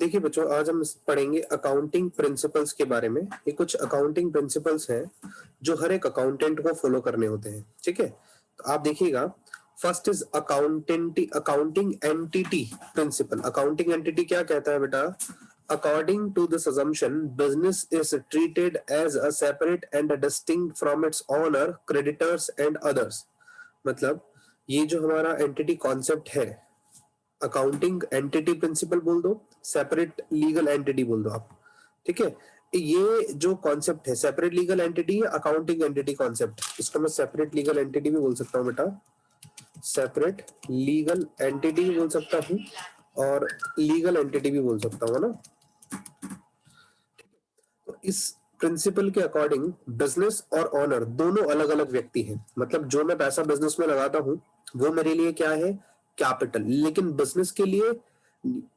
देखिए बच्चों, आज हम पढ़ेंगे अकाउंटिंग प्रिंसिपल्स के बारे में। ये कुछ अकाउंटिंग प्रिंसिपल्स हैं जो हर एक अकाउंटेंट को फॉलो करने होते हैं। ठीक है, तो आप देखिएगा, first is accounting entity principle. Accounting entity क्या कहता है बेटा? According to this assumption, business is treated as a separate and distinct from its owner, creditors and others। मतलब ये जो हमारा एंटिटी कॉन्सेप्ट है, अकाउंटिंग एंटिटी प्रिंसिपल बोल दो, सेपरेट लीगल एंटिटी बोल दो आप। ठीक है, ये जो कॉन्सेप्ट है सेपरेट लीगल एंटिटी या अकाउंटिंग एंटिटी कॉन्सेप्ट, इसको मैं सेपरेट लीगल एंटिटी भी बोल सकता हूँ बेटा, सेपरेट लीगल एंटिटी भी बोल सकता हूँ और लीगल एंटिटी भी बोल सकता हूँ, है ना। तो इस प्रिंसिपल के अकॉर्डिंग बिजनेस और ऑनर दोनों अलग अलग व्यक्ति हैं। मतलब जो मैं पैसा बिजनेस में लगाता हूँ वो मेरे लिए क्या है? कैपिटल। लेकिन बिजनेस के लिए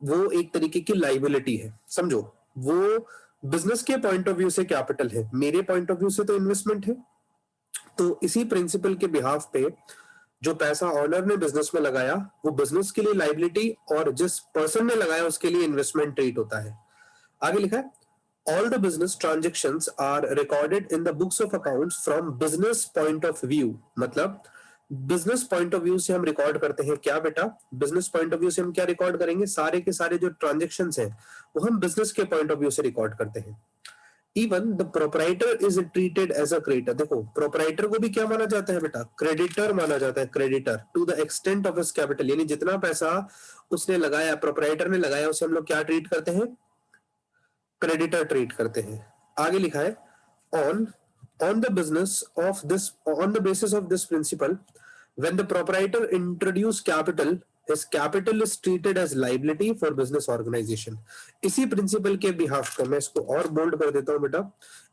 वो एक तरीके की लाइबिलिटी है, समझो। वो बिजनेस के पॉइंट ऑफ व्यू से कैपिटल है, मेरे पॉइंट ऑफ व्यू से तो इन्वेस्टमेंट है। तो इसी प्रिंसिपल के बिहाफ पे जो पैसा ऑनर ने बिजनेस में लगाया वो बिजनेस के लिए लाइबिलिटी और जिस पर्सन ने लगाया उसके लिए इन्वेस्टमेंट ट्रीट होता है। आगे लिखा है, all the business transactions are recorded in the books of accounts from business point of view। मतलब बिजनेस पॉइंट ऑफ व्यू से हम रिकॉर्ड करते हैं क्या बेटा? बिजनेस पॉइंट ऑफ व्यू से हम क्या रिकॉर्ड करेंगे? सारे के सारे जो ट्रांजेक्शन्स हैं वो हम बिजनेस के पॉइंट ऑफ व्यू से रिकॉर्ड करते हैं। Even the proprietor is treated as a creditor. देखो, प्रोपराइटर को भी क्या माना जाता है बेटा? क्रेडिटर माना जाता है। Creditor to the extent of his capital, यानी जितना पैसा उसने लगाया, प्रोपराइटर ने लगाया, उसे हम लोग क्या ट्रीट करते हैं? क्रेडिटर ट्रीट करते हैं। आगे लिखा है, on the business of this on the basis of this principle, when the proprietor introduce capital, his capital is treated as liability for business organization। इसी प्रिंसिपल के बिहाफ पे, मैं इसको और बोल्ड कर देता हूं बेटा,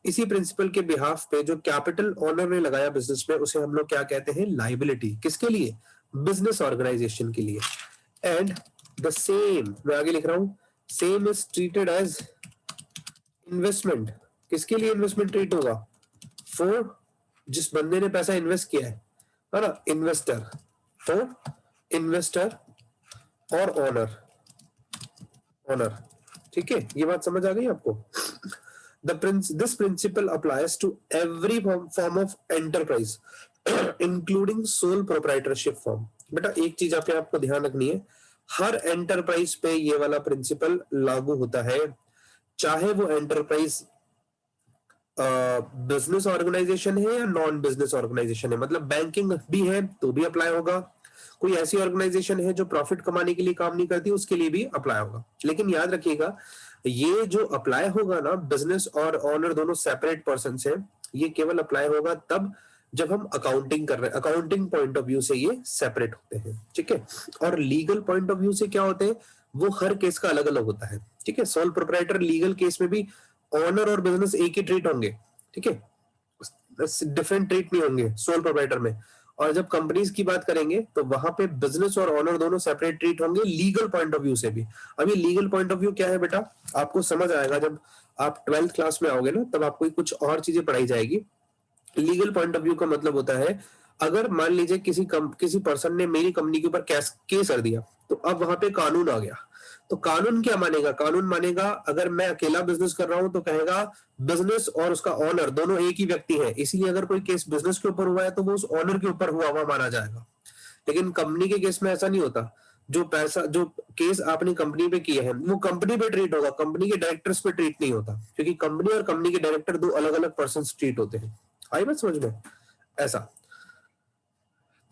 इसी प्रिंसिपल के बिहाफ पे जो कैपिटल ऑनर ने लगाया बिजनेस में उसे हम लोग क्या कहते हैं? लाइबिलिटी। किसके लिए? बिजनेस ऑर्गेनाइजेशन के लिए। एंड द सेम, मैं आगे लिख रहा हूं, same is treated as investment. किसके लिए इन्वेस्टमेंट ट्रीट होगा? फॉर जिस बंदे ने पैसा इन्वेस्ट किया है ना, इन्वेस्टर। फॉर इन्वेस्टर और ओनर। ओनर, ठीक है, ये बात समझ आ गई आपको? This principle applies to every form of enterprise including sole proprietorship form. बेटा एक चीज आपको ध्यान रखनी है, हर एंटरप्राइज पे ये वाला प्रिंसिपल लागू होता है, चाहे वो एंटरप्राइज बिजनेस ऑर्गेनाइजेशन है या नॉन बिजनेस ऑर्गेनाइजेशन है। मतलब बैंकिंग भी है तो भी अप्लाई होगा, कोई ऐसी ऑर्गेनाइजेशन है जो प्रॉफिट कमाने के लिए काम नहीं करती उसके लिए भी अप्लाई होगा। लेकिन याद रखिएगा, ये जो अप्लाई होगा ना, बिजनेस और ऑनर दोनों सेपरेट पर्सन है, ये केवल अप्लाई होगा तब जब हम अकाउंटिंग कर रहे हैं। अकाउंटिंग पॉइंट ऑफ व्यू से ये सेपरेट होते हैं, ठीक है। और लीगल पॉइंट ऑफ व्यू से क्या होते हैं, वो हर केस का अलग अलग होता है, ठीक है। सोल प्रोप्राइटर लीगल केस में भी ऑनर और बिजनेस एक ही ट्रीट होंगे, ठीक है, डिफरेंट ट्रीट नहीं होंगे सोल प्रोप्राइटर में। और जब कंपनीज की बात करेंगे तो वहां पे बिजनेस और ऑनर दोनों सेपरेट ट्रीट होंगे लीगल पॉइंट ऑफ व्यू से भी। अभी लीगल पॉइंट ऑफ व्यू क्या है बेटा, आपको समझ आएगा जब आप 12th क्लास में आओगे ना, तब आपको कुछ और चीजें पढ़ाई जाएगी। लीगल पॉइंट ऑफ व्यू का मतलब होता है, अगर मान लीजिए किसी पर्सन ने मेरी कंपनी के ऊपर केस कर दिया, तो अब वहां पे कानून आ गया। तो कानून क्या मानेगा? कानून मानेगा अगर मैं अकेला बिजनेस कर रहा हूं तो कहेगा बिजनेस और उसका ऑनर दोनों एक ही व्यक्ति है, इसलिए अगर कोई केस बिजनेस के ऊपर हुआ है तो वो उस ऑनर के ऊपर हुआ हुआ माना जाएगा। लेकिन कंपनी के केस में ऐसा नहीं होता। जो केस आपने कंपनी पे किया है वो कंपनी पे ट्रीट होगा, कंपनी के डायरेक्टर्स पे ट्रीट नहीं होता, क्योंकि कंपनी और कंपनी के डायरेक्टर दो अलग अलग पर्सन ट्रीट होते हैं। आई बात समझ में? ऐसा।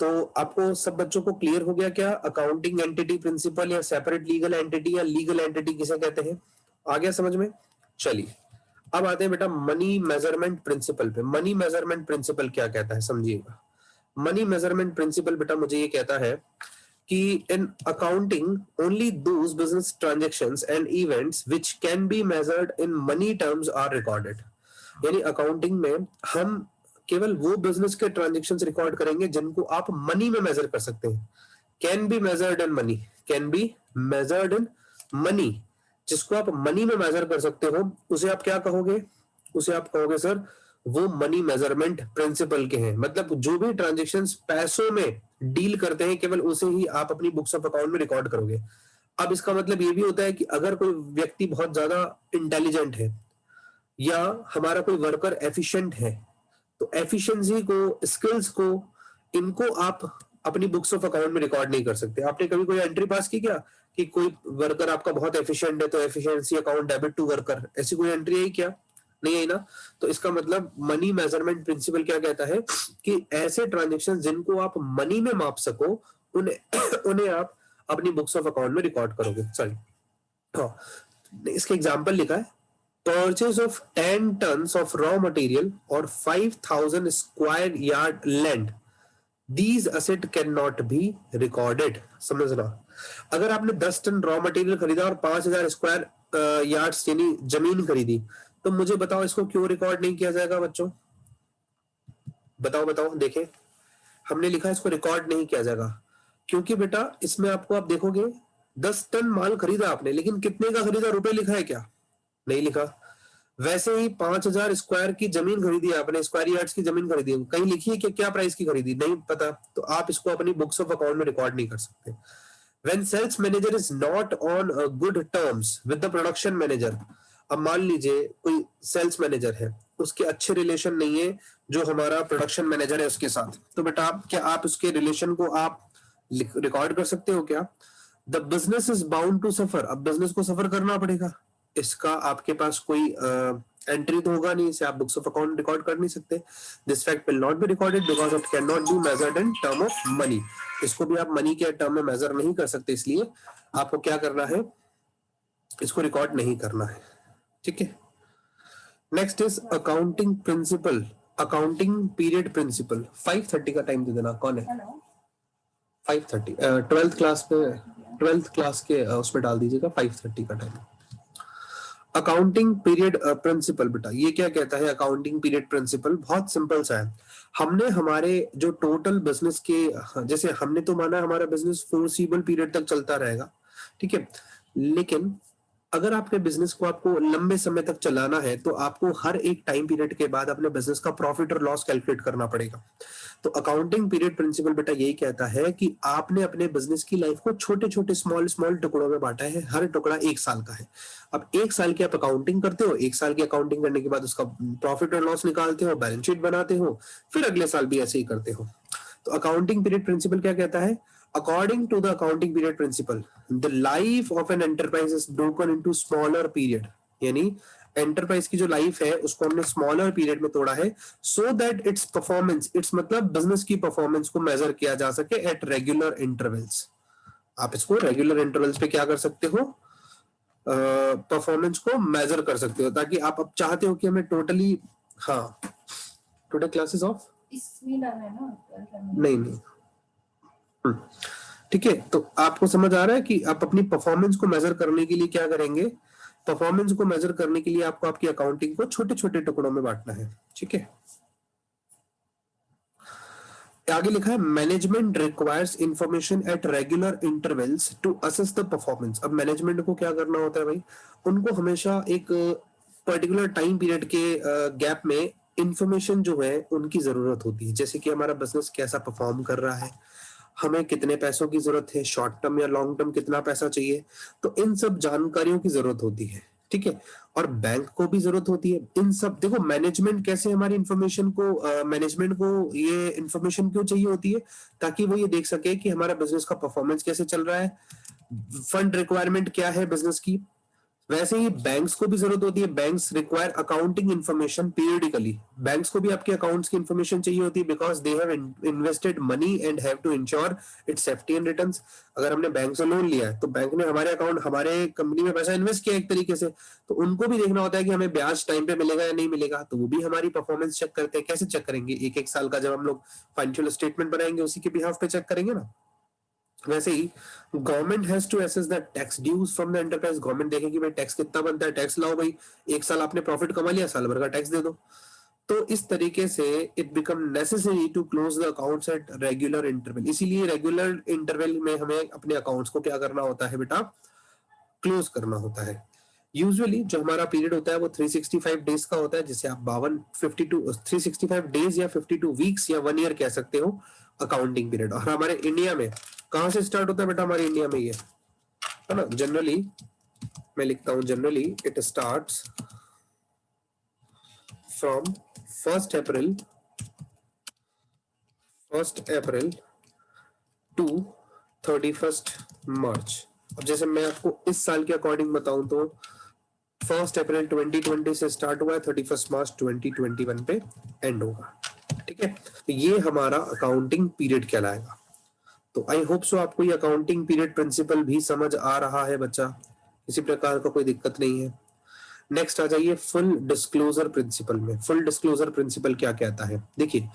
तो आपको सब बच्चों को क्लियर हो गया क्या? अकाउंटिंग एंटिटी प्रिंसिपल या सेपरेट लीगल एंटिटी या लीगल एंटिटी किसे कहते हैं? आ गया समझ में? चलिए अब आते हैं बेटा मनी मेजरमेंट प्रिंसिपल पे। मनी मेजरमेंट प्रिंसिपल क्या कहता है समझिएगा। मनी मेजरमेंट प्रिंसिपल बेटा मुझे ये कहता है कि in accounting only those business transactions and events which can be measured in money terms are recorded. यानी अकाउंटिंग में हम केवल वो बिजनेस के ट्रांजैक्शंस रिकॉर्ड करेंगे जिनको आप मनी में मेजर कर सकते हैं। Can be measured in money, can be measured in money, जिसको आप मनी में मेजर कर सकते हो उसे आप क्या कहोगे? उसे आप कहोगे सर वो मनी मेजरमेंट प्रिंसिपल के हैं। मतलब जो भी ट्रांजैक्शंस पैसों में डील करते हैं केवल उसे ही आप अपनी बुक्स ऑफ अकाउंट में रिकॉर्ड करोगे। अब इसका मतलब ये भी होता है कि अगर कोई व्यक्ति बहुत ज्यादा इंटेलिजेंट है या हमारा कोई वर्कर एफिशिएंट है, तो एफिशिएंसी को, स्किल्स को, इनको आप अपनी बुक्स ऑफ अकाउंट में रिकॉर्ड नहीं कर सकते। आपने कभी कोई एंट्री पास की क्या कि कोई वर्कर आपका बहुत एफिशिएंट है तो efficiency account debit to worker, ऐसी कोई एंट्री आई क्या? नहीं आई ना। तो इसका मतलब मनी मेजरमेंट प्रिंसिपल क्या कहता है कि ऐसे ट्रांजेक्शन जिनको आप मनी में माप सको, उन्हें उन्हें आप अपनी बुक्स ऑफ अकाउंट में रिकॉर्ड करोगे। सॉरी, हाँ, इसके एग्जाम्पल लिखा है, purchase of 10 tons of raw material or 5,000 square yard land, these asset cannot be recorded। समझना, अगर आपने 10 टन रॉ मटेरियल खरीदा और 5,000 स्क्वायर यार्ड्स यानी जमीन खरीदी, तो मुझे बताओ इसको क्यों रिकॉर्ड नहीं किया जाएगा बच्चों? बताओ बताओ, देखें, हमने लिखा इसको रिकॉर्ड नहीं किया जाएगा क्योंकि बेटा इसमें आपको, आप देखोगे 10 टन माल खरीदा आपने, लेकिन कितने का खरीदा, रुपए लिखा है क्या? नहीं लिखा। वैसे ही 5,000 स्क्वायर की जमीन खरीदी आपने, स्क्वायर यार्ड्स की जमीन खरीदी, कहीं लिखी है कि क्या प्राइस की खरीदी? नहीं पता, तो आप इसको अपनी बुक्स ऑफ अकाउंट में रिकॉर्ड नहीं कर सकते। When sales manager is not on good terms with the production manager, अब मान लीजिए कोई सेल्स मैनेजर है, उसके अच्छे रिलेशन नहीं है जो हमारा प्रोडक्शन मैनेजर है उसके साथ, तो बेटा आप क्या, आप उसके रिलेशन को आप रिकॉर्ड कर सकते हो क्या? The business is bound to suffer, अब बिजनेस को सफर करना पड़ेगा, इसका आपके पास कोई एंट्री तो होगा नहीं, इसे आप बुक्स ऑफ अकाउंट रिकॉर्ड कर नहीं सकते। This fact will not be recorded because it can not be measured in term of money, इसको भी आप मनी के टर्म में मेजर नहीं कर सकते, इसलिए आपको क्या करना है, इसको रिकॉर्ड नहीं करना है। ठीक है, next is accounting principle, accounting period principle. 5:30 का टाइम दे देना, कौन है? 5:30, 12th क्लास पे, 12th क्लास के उसमें डाल दीजिएगा 5:30 का टाइम। अकाउंटिंग पीरियड प्रिंसिपल, बेटा ये क्या कहता है? अकाउंटिंग पीरियड प्रिंसिपल बहुत सिंपल सा है। हमने हमारे जो टोटल बिजनेस के, जैसे हमने तो माना हमारा बिजनेस फोरसीबल पीरियड तक चलता रहेगा, ठीक है, लेकिन अगर आपके बिजनेस को आपको लंबे समय तक चलाना है तो आपको हर एक टाइम पीरियड के बाद अपने बिजनेस का प्रॉफिट और लॉस कैलकुलेट करना पड़ेगा। तो अकाउंटिंग पीरियड प्रिंसिपल बेटा यही कहता है कि आपने अपने बिजनेस की लाइफ को छोटे छोटे स्मॉल स्मॉल टुकड़ों में बांटा है, हर टुकड़ा 1 साल का है। अब 1 साल की आप अकाउंटिंग करते हो, 1 साल की अकाउंटिंग करने के बाद उसका प्रॉफिट और लॉस निकालते हो, बैलेंस शीट बनाते हो, फिर अगले साल भी ऐसे ही करते हो। तो अकाउंटिंग पीरियड प्रिंसिपल क्या कहता है? According to the accounting period principle, the life of an enterprise is broken into smaller period, यानी एंटरप्राइज की जो लाइफ है उसको हमने स्मॉलर पीरियड में तोड़ा है, so that it's performance, it's मतलब बिजनेस की परफॉर्मेंस को मेजर किया जा सके एट रेगुलर इंटरवल्स। आप इसको रेगुलर इंटरवल्स पे क्या कर सकते हो, परफॉर्मेंस को मेजर कर सकते हो, ताकि आप अब चाहते हो कि हमें टोटली, हाँ टुडे क्लासेस ऑफ नहीं नहीं, ठीक है, तो आपको समझ आ रहा है कि आप अपनी परफॉर्मेंस को मेजर करने के लिए क्या करेंगे? परफॉर्मेंस को मेजर करने के लिए आपको आपकी अकाउंटिंग को छोटे छोटे टुकड़ों में बांटना है। ठीक है, आगे लिखा है management requires information at regular intervals to assess the performance. अब मैनेजमेंट को क्या करना होता है भाई? उनको हमेशा एक पर्टिकुलर टाइम पीरियड के गैप में इंफॉर्मेशन जो है उनकी जरूरत होती है, जैसे कि हमारा बिजनेस कैसा परफॉर्म कर रहा है, हमें कितने पैसों की जरूरत है, शॉर्ट टर्म या लॉन्ग टर्म कितना पैसा चाहिए, तो इन सब जानकारियों की जरूरत होती है। ठीक है, और बैंक को भी जरूरत होती है इन सब। देखो मैनेजमेंट कैसे हमारी इंफॉर्मेशन को, मैनेजमेंट को ये इंफॉर्मेशन क्यों चाहिए होती है? ताकि वो ये देख सके कि हमारा बिजनेस का परफॉर्मेंस कैसे चल रहा है, फंड रिक्वायरमेंट क्या है बिजनेस की। वैसे ही बैंक्स को भी जरूरत होती है, banks require accounting information periodically. Banks को भी आपके अकाउंट्स की इन्फॉर्मेशन चाहिए होती है because they have invested money and have to ensure its safety and returns. अगर हमने बैंक से लोन लिया है तो बैंक ने हमारे अकाउंट, हमारे कंपनी में पैसा इन्वेस्ट किया एक तरीके से, तो उनको भी देखना होता है कि हमें ब्याज टाइम पे मिलेगा या नहीं मिलेगा, तो वो भी हमारी परफॉर्मेंस चेक करते हैं। कैसे चेक करेंगे? एक साल का जब हम लोग फाइनेंशियल स्टेटमेंट बनाएंगे उसी के बिहाफ पे चेक करेंगे ना। वैसे ही government has to assess the tax dues from the enterprise. Government देखेगी भाई टैक्स कितना बनता है, टैक्स लाओ भाई, एक साल आपने प्रॉफिट कमा लिया, साल भर का टैक्स दे दो। तो इस तरीके से it become necessary to close the accounts at regular interval. इसीलिए रेगुलर इंटरवल में हमें अपने अकाउंट्स को क्या करना होता है बेटा? क्लोज करना होता है। यूजुअली जो हमारा पीरियड होता है वो 365 डेज का होता है, जिसे आप 365 डेज या 52 वीक्स या 1 ईयर कह सकते हो अकाउंटिंग पीरियड। और हमारे इंडिया में कहां से स्टार्ट होता है बेटा? हमारे इंडिया में ये है ना। जनरली मैं लिखता हूं, generally it starts from 1 April to 31 March. अब जैसे मैं आपको इस साल के अकॉर्डिंग बताऊं तो 1 अप्रैल 2020 से स्टार्ट हुआ है, 31 मार्च 2021 पे एंड होगा। ठीक है, तो ये हमारा अकाउंटिंग पीरियड कहलाएगा। तो आई होप सो आपको ये अकाउंटिंग पीरियड प्रिंसिपल भी समझ आ रहा है बच्चा, किसी प्रकार का कोई दिक्कत नहीं है। नेक्स्ट आ जाइए फुल डिस्क्लोजर प्रिंसिपल में। फुल डिस्क्लोजर प्रिंसिपल क्या कहता है? देखिए,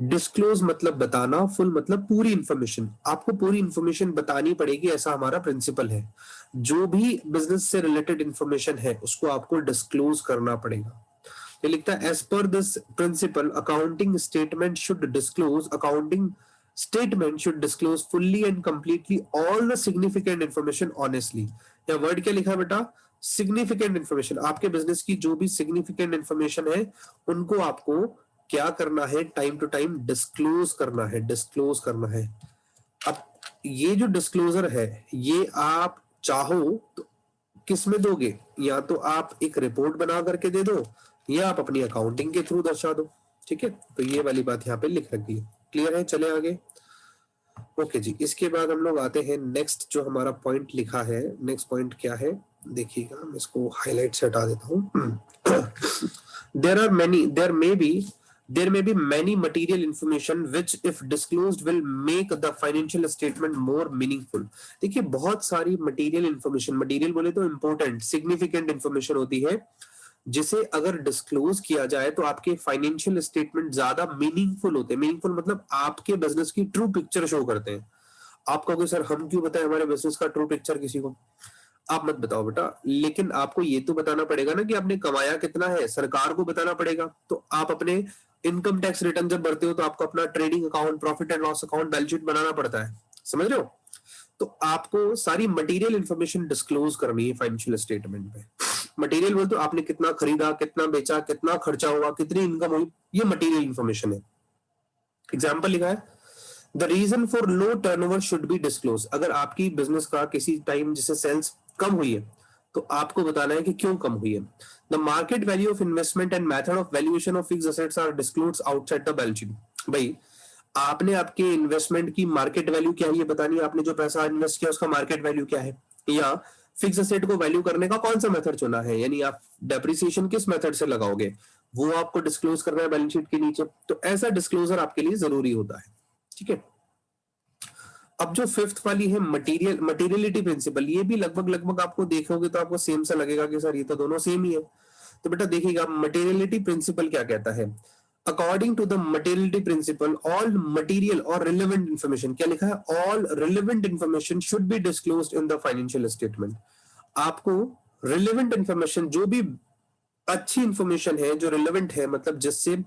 डिस्क्लोज मतलब बताना, फुल मतलब पूरी इंफॉर्मेशन। आपको पूरी इंफॉर्मेशन बतानी पड़ेगी, ऐसा हमारा प्रिंसिपल है। जो भी बिजनेस से रिलेटेड इंफॉर्मेशन है उसको आपको डिस्क्लोज करना पड़ेगा। ये लिखता है as per this principle accounting statement should disclose fully and completely all the significant information honestly. या वर्ड क्या लिखा है बेटा? Significant information. आपके बिजनेस की जो भी सिग्निफिकेंट इंफॉर्मेशन है उनको आपको क्या करना है? टाइम टू टाइम डिस्क्लोज करना है। अब ये जो डिस्क्लोजर है ये आप चाहो तो किस में दोगे? या तो आप एक रिपोर्ट बना करके दे दो या आप अपनी अकाउंटिंग के थ्रू दर्शा दो। ठीक है, तो ये वाली बात यहाँ पे लिख रखी है। क्लियर है? चले आगे। ओके जी, इसके बाद हम लोग आते हैं नेक्स्ट जो हमारा पॉइंट लिखा है। नेक्स्ट पॉइंट क्या है देखिएगा, मैं इसको हाईलाइट से हटा देता हूँ। there may be many material information which if disclosed will make the financial statement more meaningful। देखिए, बहुत सारी मटेरियल इंफॉर्मेशन, मटेरियल बोले तो इंपॉर्टेंट सिग्निफिकेंट इंफॉर्मेशन होती है जिसे अगर डिस्क्लोज किया जाए तो आपके फाइनेंशियल स्टेटमेंट ज्यादा मीनिंगफुल होते हैं। मीनिंगफुल मतलब आपके बिजनेस की ट्रू पिक्चर शो करते हैं। आप कहोगे सर हम क्यों बताएं हमारे बिजनेस का ट्रू पिक्चर किसी को? आप मत बताओ बेटा, लेकिन आपको ये तो बताना पड़ेगा ना कि आपने कमाया कितना है, सरकार को बताना पड़ेगा। तो आप अपने इनकम टैक्स रिटर्न जब भरते हो तो आपको अपना trading account, profit and loss account, balance sheet बनाना पड़ता है। समझ रहे हो? तो आपको सारी मटेरियल इंफॉर्मेशन डिस्क्लोज करनी है फाइनेंशियल स्टेटमेंट में। मटेरियल बोल तो आपने कितना खरीदा, कितना बेचा, कितना खर्चा हुआ, कितनी इनकम हुई, ये मटेरियल इंफॉर्मेशन है। एग्जाम्पल लिखा है the reason for low turnover should be disclose. अगर आपकी बिजनेस का किसी टाइम जैसे सेल्स कम हुई है तो आपको बताना है कि क्यों कम हुई है। The market value of investment and method of valuation of fixed assets are disclosed outside the balance sheet. भाई, आपने आपके इन्वेस्टमेंट की मार्केट वैल्यू क्या है ये बतानी है। आपने जो पैसा इन्वेस्ट किया उसका मार्केट वैल्यू क्या है, या फिक्स एसेट को वैल्यू करने का कौन सा मेथड चुना है, यानी आप डेप्रिसिएशन किस मेथड से लगाओगे, वो आपको डिस्क्लोज करना है बैलेंस शीट के नीचे। तो ऐसा डिस्क्लोजर आपके लिए जरूरी होता है। ठीक है, अब जो फिफ्थ वाली है मटेरियलिटी प्रिंसिपल, ये भी लगभग आपको देखोगे तो आपको सेम सा लगेगा कि सर ये तो दोनों सेम ही है। तो बेटा देखिएगा, मटेरियलिटी प्रिंसिपल क्या कहता है? According to the materiality principle all material और रिलेवेंट इन्फॉर्मेशन, क्या लिखा है? All relevant information should be disclosed in the financial statement. आपको रिलेवेंट इन्फॉर्मेशन, जो भी अच्छी इंफॉर्मेशन है, जो रिलेवेंट है, मतलब जिससे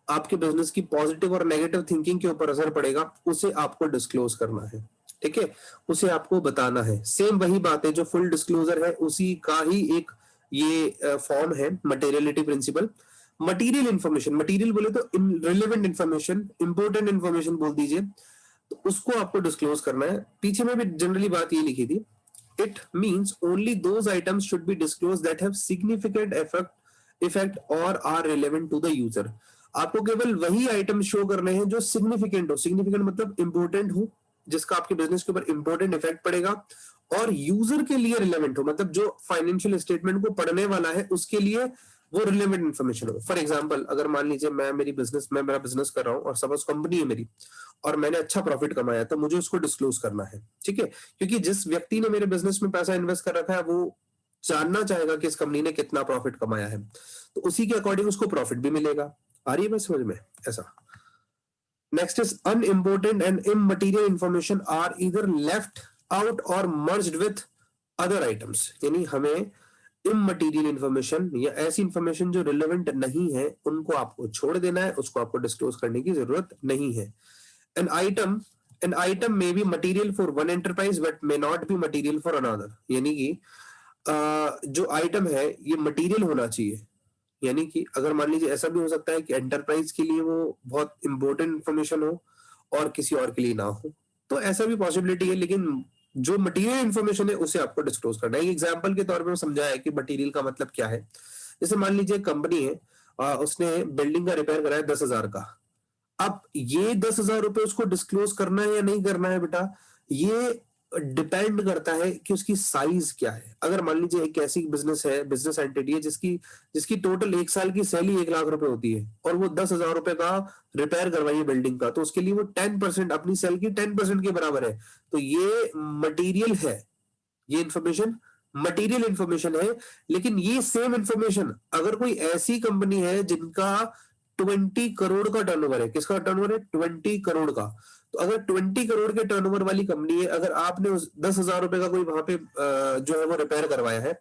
आपके बिजनेस की पॉजिटिव और नेगेटिव थिंकिंग के ऊपर असर पड़ेगा, उसे आपको डिस्क्लोज करना है। ठीक है, उसे आपको बताना है। सेम वही बात है जो फुल डिस्क्लोजर है, उसी का ही एक ये फॉर्म है materiality principle. Material information, material बोले तो रिलेवेंट इंफॉर्मेशन, इंपॉर्टेंट इंफॉर्मेशन बोल दीजिए, तो उसको आपको डिस्क्लोज करना है। पीछे में भी जनरली बात ये लिखी थी, it means only those items should be disclose that have significant effect और are relevant to the user. आपको केवल वही आइटम शो करने हैं जो सिग्निफिकेंट हो। सिग्निफिकेंट मतलब इंपॉर्टेंट हो, जिसका आपके बिजनेस के ऊपर इंपॉर्टेंट इफेक्ट पड़ेगा, और यूजर के लिए रिलेवेंट हो, मतलब जो फाइनेंशियल स्टेटमेंट को पढ़ने वाला है उसके लिए वो रिलेवेंट इन्फॉर्मेशन हो। फॉर एग्जांपल, अगर मान लीजिए मैं मेरा बिजनेस कर रहा हूँ और सपोज कंपनी है मेरी और मैंने अच्छा प्रॉफिट कमाया, तो मुझे उसको डिस्क्लोज करना है। ठीक है, क्योंकि जिस व्यक्ति ने मेरे बिजनेस में पैसा इन्वेस्ट कर रखा है वो जानना चाहेगा कि इस कंपनी ने कितना प्रॉफिट कमाया है, तो उसी के अकॉर्डिंग उसको प्रॉफिट भी मिलेगा। आ रही है बात समझ में? ऐसा। Next is unimportant and immaterial information are either left out और मर्ज्ड विथ अदर आइटम्स। यानी हमें इममटेरियल इंफॉर्मेशन या ऐसी इंफॉर्मेशन जो रिलेवेंट नहीं है उनको आपको छोड़ देना है, उसको आपको डिस्क्लोज करने की जरूरत नहीं है। An item may be material for one enterprise but may not be material for another. यानी कि जो आइटम है ये मटेरियल होना चाहिए। यानी कि अगर मान लीजिए ऐसा भी हो सकता है कि एंटरप्राइज के लिए वो बहुत इंपॉर्टेंट इंफॉर्मेशन हो और किसी और के लिए ना हो, तो ऐसा भी पॉसिबिलिटी है। लेकिन जो मटेरियल इन्फॉर्मेशन है उसे आपको डिस्क्लोज करना है। एक एग्जांपल के तौर पे समझाया है कि मटेरियल का मतलब क्या है। जैसे मान लीजिए कंपनी है, उसने बिल्डिंग का रिपेयर कराया 10,000 का। अब ये 10,000 रुपए उसको डिस्क्लोज करना है या नहीं करना है बेटा, ये डिपेंड करता है कि उसकी साइज क्या है। अगर मान लीजिए एक ऐसी बिजनेस है, बिजनेस एंटिटी है जिसकी जिसकी टोटल 1 साल की सैलरी 1 लाख रुपए होती है और वो 10,000 रुपए का रिपेयर करवाइए बिल्डिंग का, तो उसके लिए वो 10% अपनी सैलरी की 10% के बराबर है। तो ये मटेरियल है, ये इंफॉर्मेशन मटेरियल इंफॉर्मेशन है। लेकिन ये सेम इंफॉर्मेशन अगर कोई ऐसी कंपनी है जिनका 20 करोड़ का टर्नओवर है, किसका टर्नओवर है, 20 करोड़ का, तो अगर 20 करोड़ के टर्नओवर वाली कंपनी है, अगर आपने उस 10,000 रुपए का कोई वहां पे जो है वो रिपेयर करवाया है,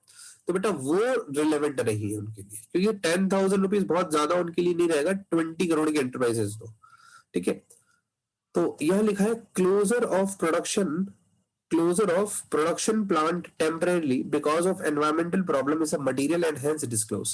तो बेटा वो रिलेवेंट नहीं है उनके लिए, क्योंकि 10,000 रुपीज बहुत ज्यादा उनके लिए नहीं रहेगा 20 करोड़ की एंटरप्राइजेस तो। ठीक है, तो यह लिखा है closure of production plant temporarily because of environmental problem is a material and hence disclose।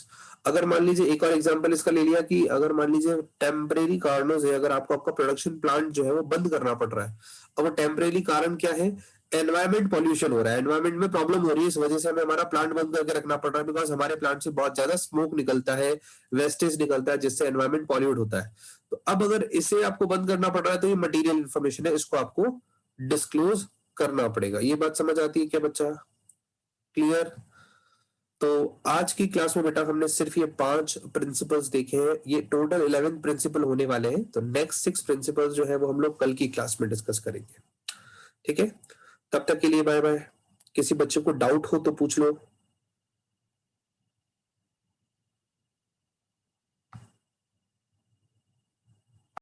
अगर मान लीजिए एक और एग्जांपल इसका ले लिया कि अगर मान लीजिए टेम्परेरी कारणों से अगर आपको आपका प्रोडक्शन प्लांट जो है वो बंद करना पड़ रहा है, अब वो टेम्परेरी कारण क्या है, एनवायरमेंट पॉल्यूशन हो रहा है, एनवायरमेंट में प्रॉब्लम हो रही है, इस वजह से हमें हमारा प्लांट बंद करके रखना पड़ रहा है, बिकॉज हमारे प्लांट से बहुत ज्यादा स्मोक निकलता है, वेस्टेज निकलता है, जिससे एनवायरमेंट पॉल्यूट होता है। तो अब अगर इसे आपको बंद करना पड़ रहा है तो ये मटेरियल इंफॉर्मेशन है, इसको आपको डिस्क्लोज करना पड़ेगा। ये बात समझ आती है क्या बच्चा, क्लियर? तो आज की क्लास में बेटा हमने सिर्फ ये 5 प्रिंसिपल्स देखे हैं, ये टोटल 11 प्रिंसिपल होने वाले हैं। तो नेक्स्ट 6 प्रिंसिपल्स जो है वो हम लोग कल की क्लास में डिस्कस करेंगे। ठीक है, तब तक के लिए बाय बाय। किसी बच्चे को डाउट हो तो पूछ लो।